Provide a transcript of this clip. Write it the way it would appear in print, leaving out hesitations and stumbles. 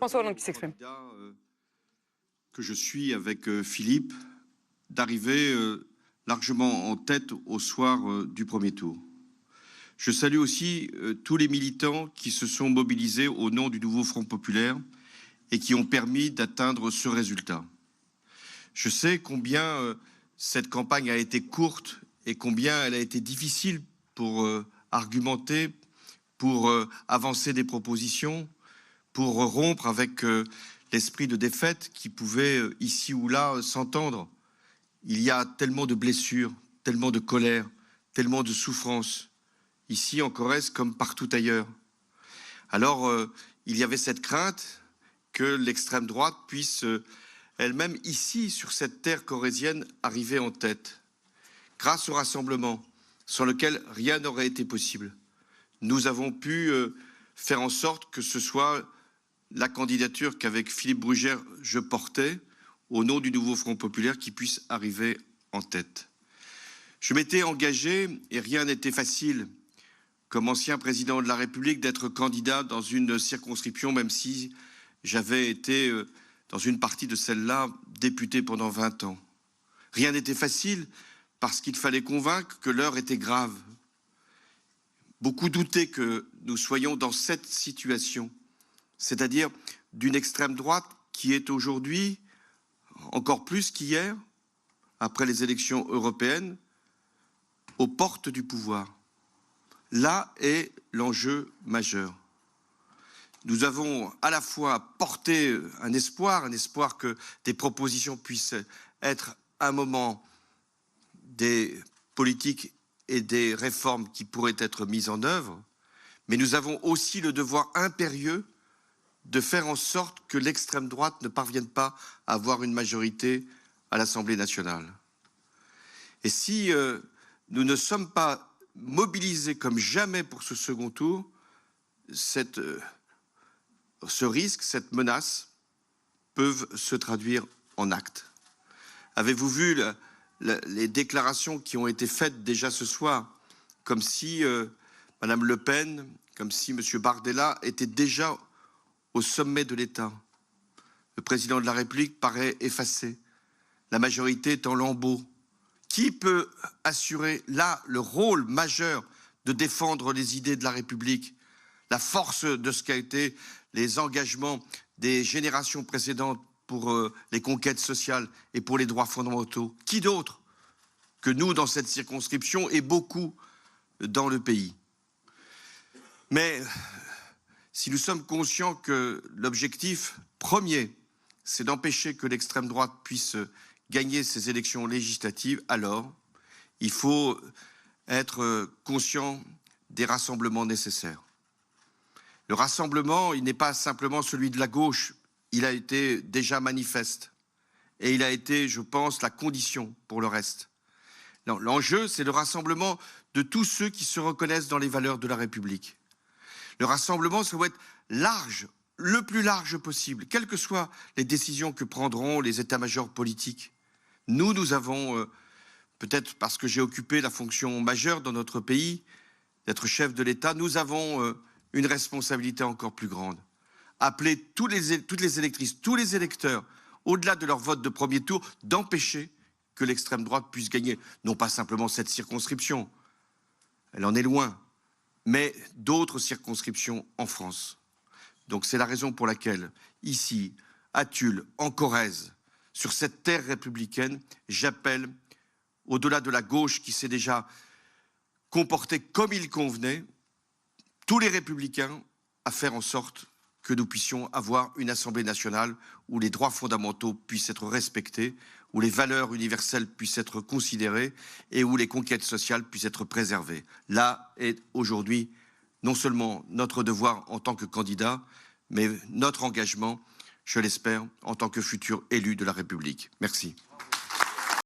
François Hollande qui s'exprime. Que je suis avec Philippe, d'arriver largement en tête au soir du premier tour. Je salue aussi tous les militants qui se sont mobilisés au nom du nouveau Front populaire et qui ont permis d'atteindre ce résultat. Je sais combien cette campagne a été courte et combien elle a été difficile pour argumenter, pour avancer des propositions, pour rompre avec l'esprit de défaite qui pouvait ici ou là s'entendre. Il y a tellement de blessures, tellement de colère, tellement de souffrance, ici en Corrèze comme partout ailleurs. Alors, il y avait cette crainte que l'extrême droite puisse elle-même ici, sur cette terre corrézienne, arriver en tête. Grâce au rassemblement, sans lequel rien n'aurait été possible, nous avons pu faire en sorte que ce soit la candidature qu'avec Philippe Brugère je portais, au nom du nouveau Front populaire, qui puisse arriver en tête. Je m'étais engagé, et rien n'était facile, comme ancien président de la République, d'être candidat dans une circonscription, même si j'avais été, dans une partie de celle-là, député pendant 20 ans. Rien n'était facile, parce qu'il fallait convaincre que l'heure était grave. Beaucoup doutaient que nous soyons dans cette situation, c'est-à-dire d'une extrême droite qui est aujourd'hui, encore plus qu'hier, après les élections européennes, aux portes du pouvoir. Là est l'enjeu majeur. Nous avons à la fois porté un espoir que des propositions puissent être à un moment des politiques et des réformes qui pourraient être mises en œuvre, mais nous avons aussi le devoir impérieux de faire en sorte que l'extrême droite ne parvienne pas à avoir une majorité à l'Assemblée nationale. Et si nous ne sommes pas mobilisés comme jamais pour ce second tour, ce risque, cette menace, peuvent se traduire en actes. Avez-vous vu les déclarations qui ont été faites déjà ce soir, comme si Madame Le Pen, comme si Monsieur Bardella étaient déjà au sommet de l'État. Le président de la République paraît effacé. La majorité est en lambeaux. Qui peut assurer là le rôle majeur de défendre les idées de la République, la force de ce qu'a été les engagements des générations précédentes pour les conquêtes sociales et pour les droits fondamentaux? Qui d'autre que nous dans cette circonscription et beaucoup dans le pays? Mais si nous sommes conscients que l'objectif premier, c'est d'empêcher que l'extrême droite puisse gagner ces élections législatives, alors il faut être conscient des rassemblements nécessaires. Le rassemblement, il n'est pas simplement celui de la gauche, il a été déjà manifeste. Et il a été, je pense, la condition pour le reste. L'enjeu, c'est le rassemblement de tous ceux qui se reconnaissent dans les valeurs de la République. Le rassemblement, ça doit être large, le plus large possible, quelles que soient les décisions que prendront les états-majors politiques. Nous avons, peut-être parce que j'ai occupé la fonction majeure dans notre pays, d'être chef de l'État, nous avons une responsabilité encore plus grande. Appeler toutes les électrices, tous les électeurs, au-delà de leur vote de premier tour, d'empêcher que l'extrême droite puisse gagner, non pas simplement cette circonscription, elle en est loin, mais d'autres circonscriptions en France. Donc c'est la raison pour laquelle, ici, à Tulle, en Corrèze, sur cette terre républicaine, j'appelle, au-delà de la gauche qui s'est déjà comportée comme il convenait, tous les républicains à faire en sorte que nous puissions avoir une Assemblée nationale où les droits fondamentaux puissent être respectés, où les valeurs universelles puissent être considérées et où les conquêtes sociales puissent être préservées. Là est aujourd'hui non seulement notre devoir en tant que candidat, mais notre engagement, je l'espère, en tant que futur élu de la République. Merci.